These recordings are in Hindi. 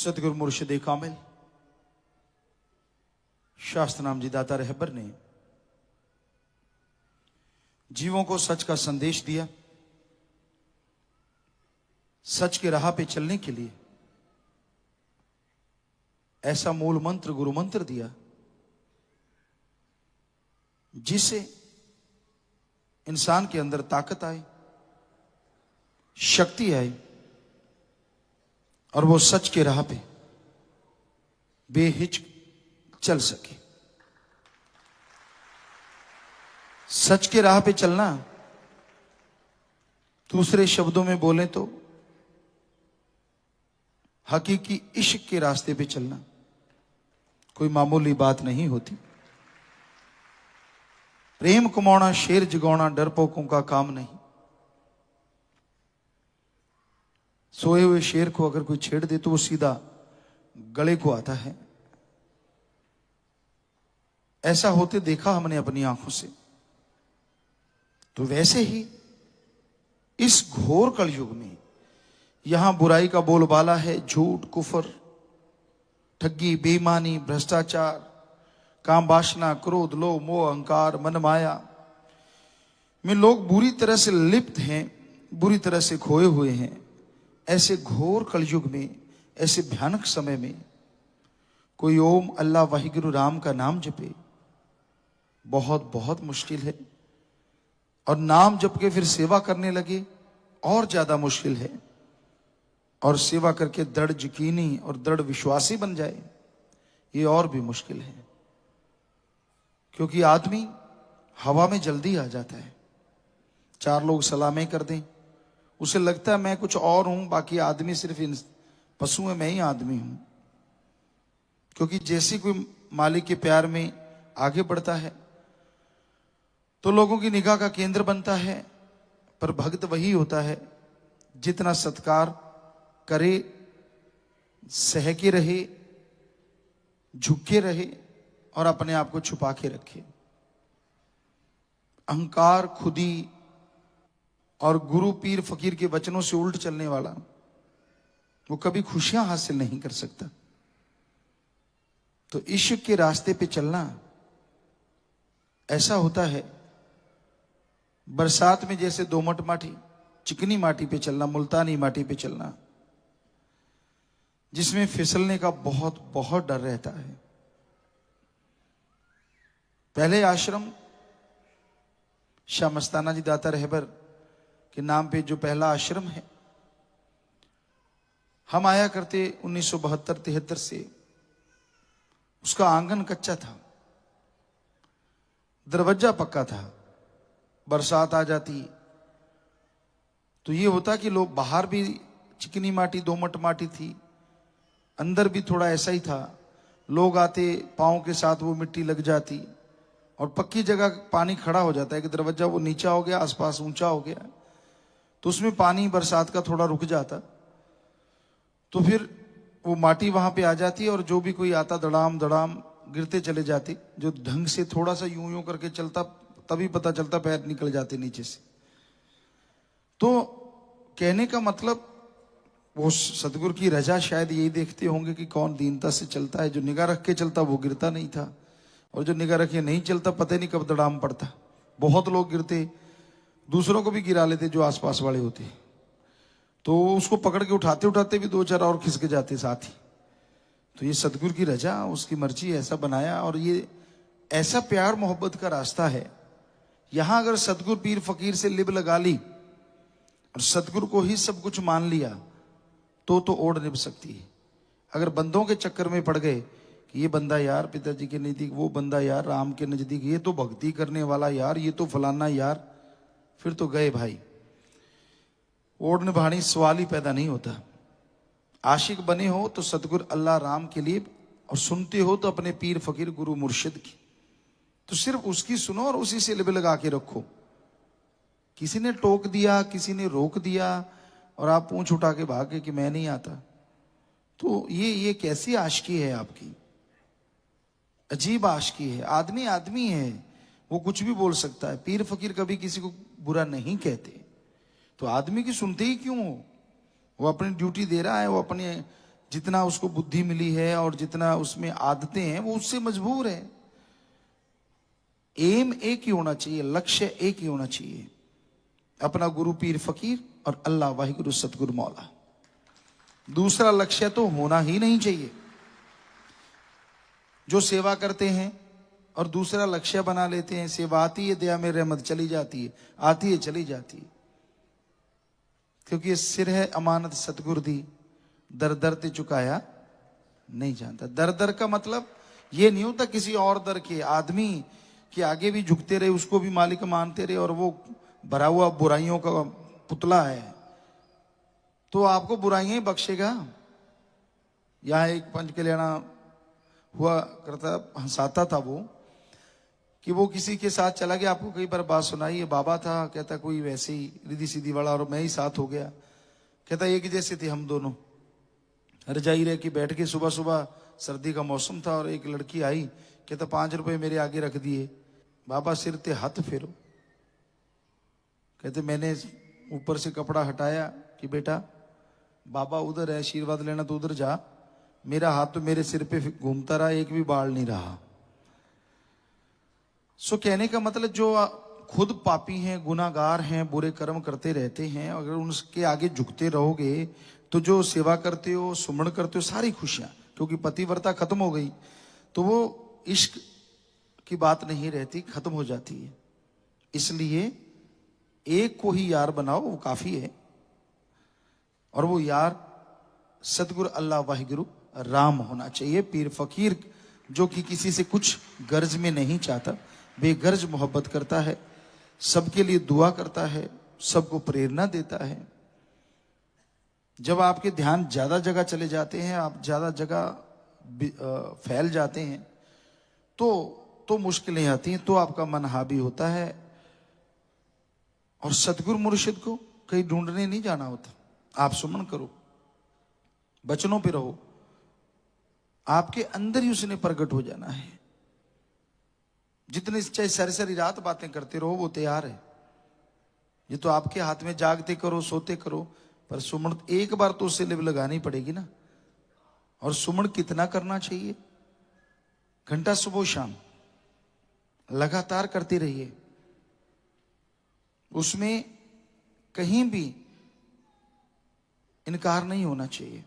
सतगुरु मुर्शिद कामिल शास्त्र नाम जी दाता रहबर ने जीवों को सच का संदेश दिया। सच के राह पे चलने के लिए ऐसा मूल मंत्र गुरु मंत्र दिया जिससे इंसान के अंदर ताकत आए, शक्ति आए और वो सच के राह पे बेहिचक चल सके। सच के राह पे चलना, दूसरे शब्दों में बोले तो हकीकी इश्क के रास्ते पे चलना कोई मामूली बात नहीं होती। प्रेम कमाना, शेर जगाना डरपोकों का काम नहीं। सोए हुए शेर को अगर कोई छेड़ दे तो वो सीधा गले को आता है। ऐसा होते देखा हमने अपनी आंखों से। तो वैसे ही इस घोर कलयुग में यहां बुराई का बोलबाला है। झूठ, कुफर, ठगी, बेईमानी, भ्रष्टाचार, काम वासना, क्रोध, लोभ, मोह, अहंकार, मन माया में लोग बुरी तरह से लिप्त हैं, बुरी तरह से खोए हुए हैं। ऐसे घोर कलयुग में, ऐसे भयानक समय में कोई ओम अल्लाह वाहिगुरु राम का नाम जपे बहुत बहुत मुश्किल है। और नाम जप के फिर सेवा करने लगे और ज्यादा मुश्किल है। और सेवा करके दृढ़ यकीनी और दृढ़ विश्वासी बन जाए ये और भी मुश्किल है। क्योंकि आदमी हवा में जल्दी आ जाता है। चार लोग सलामें कर दें, उसे लगता है मैं कुछ और हूं, बाकी आदमी सिर्फ इन पशु है, मैं ही आदमी हूं। क्योंकि जैसे कोई मालिक के प्यार में आगे बढ़ता है तो लोगों की निगाह का केंद्र बनता है। पर भक्त वही होता है जितना सत्कार करे, सह के रहे, झुक के रहे और अपने आप को छुपा के रखे। अहंकार, खुदी और गुरु पीर फकीर के वचनों से उल्ट चलने वाला वो कभी खुशियां हासिल नहीं कर सकता। तो इश्क के रास्ते पे चलना ऐसा होता है बरसात में जैसे दोमट माटी, चिकनी माटी पे चलना, मुल्तानी माटी पे चलना, जिसमें फिसलने का बहुत बहुत डर रहता है। पहले आश्रम शाह मस्ताना जी दाता रहबर के नाम पे जो पहला आश्रम है, हम आया करते 1972-73 से। उसका आंगन कच्चा था, दरवाजा पक्का था। बरसात आ जाती तो ये होता कि लोग बाहर भी चिकनी माटी, दोमट माटी थी, अंदर भी थोड़ा ऐसा ही था। लोग आते, पांव के साथ वो मिट्टी लग जाती और पक्की जगह पानी खड़ा हो जाता है कि दरवाजा वो नीचा हो गया, आसपास ऊंचा हो गया, तो उसमें पानी बरसात का थोड़ा रुक जाता। तो फिर वो माटी वहां पे आ जाती और जो भी कोई आता दड़ाम दड़ाम गिरते चले जाते। जो ढंग से थोड़ा सा यूं यूं करके चलता तभी पता चलता पैर निकल जाते नीचे से। तो कहने का मतलब वो सतगुरु की रजा शायद यही देखते होंगे कि कौन दीनता से चलता है। जो निगाह रख के चलता वो गिरता नहीं था, और जो निगाह रखे नहीं चलता पता नहीं कब दड़ाम पड़ता। बहुत लोग गिरते, दूसरों को भी गिरा लेते जो आसपास वाले होते, तो उसको पकड़ के उठाते उठाते भी दो चार और खिसक जाते साथ ही। तो ये सतगुरु की रजा, उसकी मर्जी, ऐसा बनाया। और ये ऐसा प्यार मोहब्बत का रास्ता है। यहां अगर सतगुरु पीर फकीर से लिब लगा ली और सतगुरु को ही सब कुछ मान लिया तो ओढ़ निभ सकती है। अगर बंदों के चक्कर में पड़ गए कि ये बंदा यार पिताजी के नजदीक, वो बंदा यार राम के नजदीक, ये तो भक्ति करने वाला यार, ये तो फलाना यार, फिर तो गए भाई। ओढ़ निभानी सवाल ही पैदा नहीं होता। आशिक बने हो तो सतगुरु अल्लाह राम के लिए, और सुनते हो तो अपने पीर फकीर गुरु मुर्शिद की, तो सिर्फ उसकी सुनो और उसी से लिब लगा के रखो। किसी ने टोक दिया, किसी ने रोक दिया और आप पूंछ उठा के भागे कि मैं नहीं आता, तो ये कैसी आशिकी है आपकी? अजीब आशिकी है। आदमी आदमी है, वो कुछ भी बोल सकता है। पीर फकीर कभी किसी को बुरा नहीं कहते। तो आदमी की सुनते ही क्यों हो? वो अपनी ड्यूटी दे रहा है, वो अपने जितना उसको बुद्धि मिली है और जितना उसमें आदतें हैं वो उससे मजबूर है। एम एक ही होना चाहिए, लक्ष्य एक ही होना चाहिए, अपना गुरु पीर फकीर और अल्लाह वाहिगुरु सतगुरु मौला। दूसरा लक्ष्य तो होना ही नहीं चाहिए। जो सेवा करते हैं और दूसरा लक्ष्य बना लेते हैं, सेवा आती है दया में रहमत चली जाती है, आती है चली जाती है, क्योंकि ये सिर है अमानत सतगुरु दी, दर दर ते चुकाया नहीं जानता। दर दर का मतलब ये नहीं होता किसी और दर के, आदमी के आगे भी झुकते रहे, उसको भी मालिक मानते रहे और वो भरा हुआ बुराइयों का पुतला है तो आपको बुराइयां ही बख्शेगा। यहां एक पंच कल्याणा हुआ करता, हंसाता था वो, कि वो किसी के साथ चला गया, आपको कई बार बात सुनाई है, बाबा था, कहता कोई वैसे ही रिद्धि सीधी वाला और मैं ही साथ हो गया। कहता एक जैसे थे हम दोनों, रजाई रह के बैठ के, सुबह सुबह सर्दी का मौसम था और एक लड़की आई, कहता 5 रुपए मेरे आगे रख दिए, बाबा सिर ते हाथ फेरो। कहते मैंने ऊपर से कपड़ा हटाया कि बेटा बाबा उधर है, आशीर्वाद लेना तो उधर जा, मेरा हाथ तो मेरे सिर पे घूमता रहा, एक भी बाल नहीं रहा। सो कहने का मतलब जो खुद पापी हैं, गुनाहगार हैं, बुरे कर्म करते रहते हैं, अगर उनके आगे झुकते रहोगे तो जो सेवा करते हो, सुमरण करते हो, सारी खुशियां, क्योंकि पतिव्रता खत्म हो गई तो वो इश्क की बात नहीं रहती, खत्म हो जाती है। इसलिए एक को ही यार बनाओ, वो काफी है, और वो यार सतगुरु अल्लाह वाहिगुरु राम होना चाहिए, पीर फकीर जो कि किसी से कुछ गर्ज में नहीं चाहता, बेगर्ज मोहब्बत करता है, सबके लिए दुआ करता है, सबको प्रेरणा देता है। जब आपके ध्यान ज्यादा जगह चले जाते हैं, आप ज्यादा जगह फैल जाते हैं तो मुश्किलें आती हैं, तो आपका मन हावी होता है। और सतगुरु मुर्शिद को कहीं ढूंढने नहीं जाना होता, आप सुमन करो, बचनों पे रहो, आपके अंदर ही उसने प्रकट हो जाना है। जितने चाहे सारी सारी रात बातें करते रहो, वो तैयार है। ये तो आपके हाथ में, जागते करो सोते करो, पर सुमन एक बार तो उससे लिव लगानी पड़ेगी ना। और सुमन कितना करना चाहिए? घंटा सुबह शाम लगातार करते रहिए, उसमें कहीं भी इनकार नहीं होना चाहिए,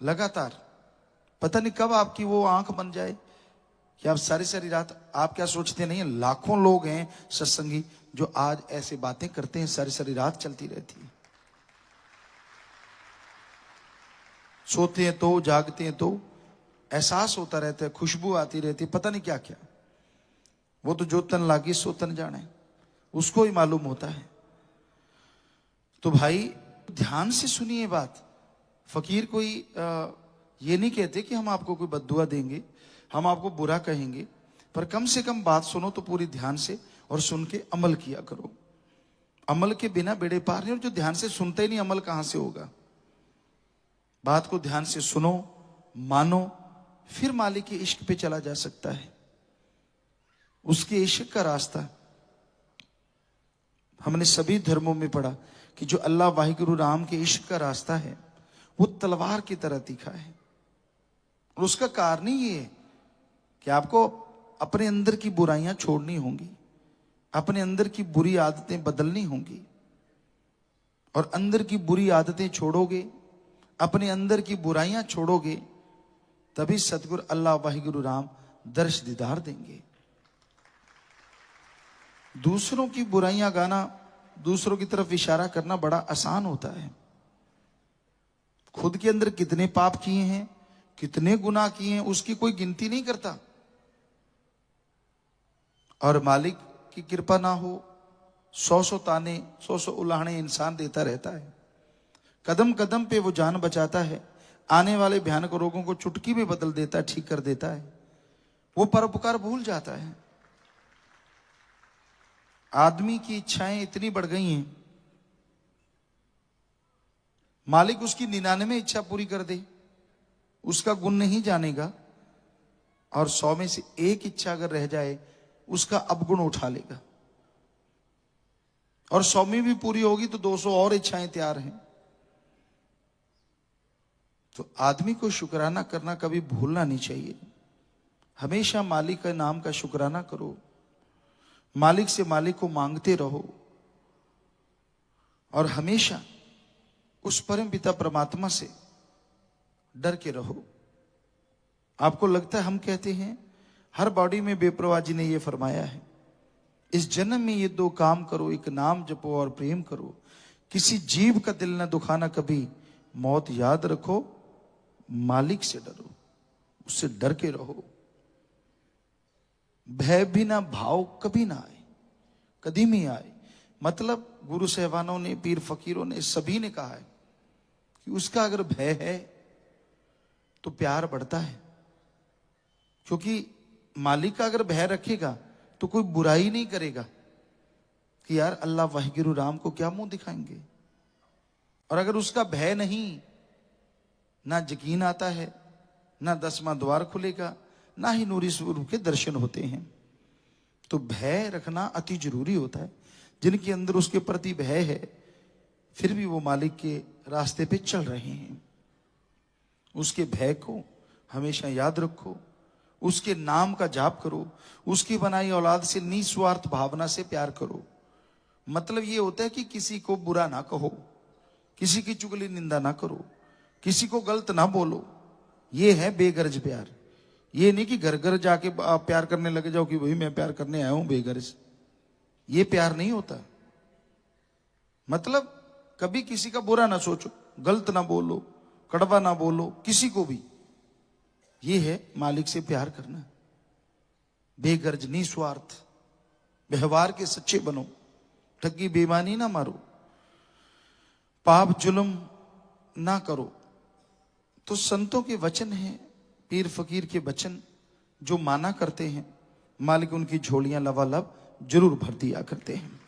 लगातार। पता नहीं कब आपकी वो आंख बन जाए कि आप सारी सारी रात, आप क्या सोचते नहीं, लाखों लोग हैं सत्संगी जो आज ऐसे बातें करते हैं, सारी सारी रात चलती रहती है, सोते हैं तो, जागते हैं तो, एहसास होता रहता है, खुशबू आती रहती है, पता नहीं क्या क्या। वो तो जो तन लागी सो तन जाने, उसको ही मालूम होता है। तो भाई ध्यान से सुनिए बात। फकीर कोई ये नहीं कहते कि हम आपको कोई बद्दुआ देंगे, हम आपको बुरा कहेंगे, पर कम से कम बात सुनो तो पूरी ध्यान से, और सुन के अमल किया करो। अमल के बिना बेड़े पार नहीं, और जो ध्यान से सुनते ही नहीं, अमल कहां से होगा। बात को ध्यान से सुनो, मानो, फिर मालिक के इश्क पे चला जा सकता है। उसके इश्क का रास्ता हमने सभी धर्मों में पढ़ा कि जो अल्लाह वाहिगुरु राम के इश्क का रास्ता है वो तलवार की तरह तीखा है। और उसका कारण ही ये है कि आपको अपने अंदर की बुराइयां छोड़नी होंगी, अपने अंदर की बुरी आदतें बदलनी होंगी, और अंदर की बुरी आदतें छोड़ोगे, अपने अंदर की बुराइयां छोड़ोगे, तभी सतगुरु अल्लाह वाहिगुरु राम दर्श दीदार देंगे। दूसरों की बुराइयां गाना, दूसरों की तरफ इशारा करना बड़ा आसान होता है। खुद के अंदर कितने पाप किए हैं, कितने गुनाह किए हैं, उसकी कोई गिनती नहीं करता। और मालिक की कृपा ना हो, 100 ताने, 100 उलाहने इंसान देता रहता है। कदम कदम पे वो जान बचाता है, आने वाले भयानक रोगों को चुटकी में बदल देता है, ठीक कर देता है। वो परोपकार भूल जाता है। आदमी की इच्छाएं इतनी बढ़ गई हैं, मालिक उसकी 99 इच्छा पूरी कर दे, उसका गुण नहीं जानेगा, और 100 में से एक इच्छा अगर रह जाए उसका अवगुण उठा लेगा। और 100वीं भी पूरी होगी तो 200 और इच्छाएं तैयार हैं। तो आदमी को शुक्राना करना कभी भूलना नहीं चाहिए। हमेशा मालिक के नाम का शुक्राना करो, मालिक से मालिक को मांगते रहो और हमेशा उस परम पिता परमात्मा से डर के रहो। आपको लगता है हम कहते हैं हर बॉडी में बेपरवाह जी ने ये फरमाया है, इस जन्म में ये दो काम करो, एक नाम जपो और प्रेम करो, किसी जीव का दिल न दुखाना कभी, मौत याद रखो, मालिक से डरो, उससे डर के रहो। भय भी ना भाव कभी ना आए, कभी नहीं आए। मतलब गुरु साहबानों ने, पीर फकीरों ने, सभी ने कहा है कि उसका अगर भय है तो प्यार बढ़ता है, क्योंकि मालिक का अगर भय रखेगा तो कोई बुराई नहीं करेगा कि यार अल्लाह वाहिगुरु राम को क्या मुंह दिखाएंगे। और अगर उसका भय नहीं, ना यकीन आता है, ना 10वां द्वार खुलेगा, ना ही नूरी स्वरूप के दर्शन होते हैं। तो भय रखना अति जरूरी होता है। जिनके अंदर उसके प्रति भय है फिर भी वो मालिक के रास्ते पे चल रहे हैं, उसके भय को हमेशा याद रखो, उसके नाम का जाप करो, उसकी बनाई औलाद से निस्वार्थ भावना से प्यार करो। मतलब ये होता है कि किसी को बुरा ना कहो, किसी की चुगली निंदा ना करो, किसी को गलत ना बोलो। ये है बेगर्ज प्यार। ये नहीं कि घर घर जाके आप प्यार करने लगे जाओ कि वही मैं प्यार करने आया हूं बेगर्ज। ये प्यार नहीं होता। मतलब कभी किसी का बुरा ना सोचो, गलत ना बोलो, कड़वा ना बोलो किसी को भी। ये है मालिक से प्यार करना। बेगर्ज निस्वार्थ व्यवहार के सच्चे बनो, ठगी बेईमानी ना मारो, पाप जुल्म ना करो। तो संतों के वचन हैं, पीर फकीर के वचन जो माना करते हैं, मालिक उनकी झोलियां लबालब जरूर भर दिया करते हैं।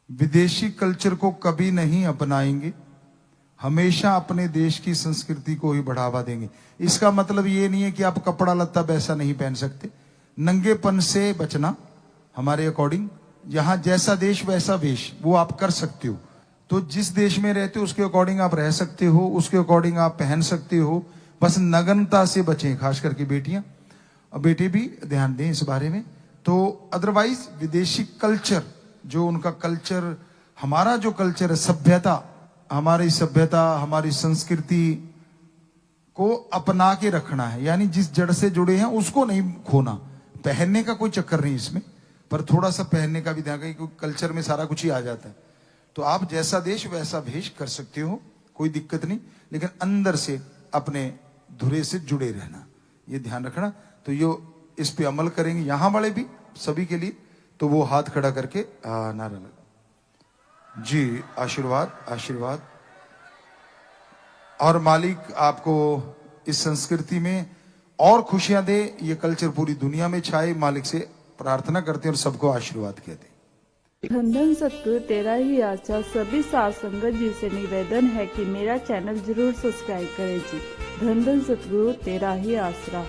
विदेशी कल्चर को कभी नहीं अपनाएंगे, हमेशा अपने देश की संस्कृति को ही बढ़ावा देंगे। इसका मतलब ये नहीं है कि आप कपड़ा लत्ता वैसा नहीं पहन सकते, नंगेपन से बचना हमारे अकॉर्डिंग। यहां जैसा देश वैसा वेश, वो आप कर सकते हो। तो जिस देश में रहते हो उसके अकॉर्डिंग आप रह सकते हो, उसके अकॉर्डिंग आप पहन सकते हो। बस नग्नता से बचें, खास करके बेटियां और बेटे भी ध्यान दें इस बारे में। तो अदरवाइज विदेशी कल्चर, जो उनका कल्चर, हमारा जो कल्चर है, सभ्यता, हमारी सभ्यता, हमारी संस्कृति को अपना के रखना है। यानी जिस जड़ से जुड़े हैं उसको नहीं खोना। पहनने का कोई चक्कर नहीं इसमें, पर थोड़ा सा पहनने का भी ध्यान रखें, क्योंकि कल्चर में सारा कुछ ही आ जाता है। तो आप जैसा देश वैसा भेष कर सकते हो, कोई दिक्कत नहीं, लेकिन अंदर से अपने धुरे से जुड़े रहना, ये ध्यान रखना। तो ये इस पे अमल करेंगे यहां वाले भी, सभी के लिए। तो वो हाथ खड़ा करके नारा लगा जी, आशीर्वाद आशीर्वाद। और मालिक आपको इस संस्कृति में और खुशियां दे, ये कल्चर पूरी दुनिया में छाए, मालिक से प्रार्थना करते हैं और सबको आशीर्वाद कहते हैं। धन धन सतगुरु तेरा ही आशा। सभी साध संगत जी से निवेदन है कि मेरा चैनल जरूर सब्सक्राइब करें जी। धन धन सतगुरु तेरा ही आसरा।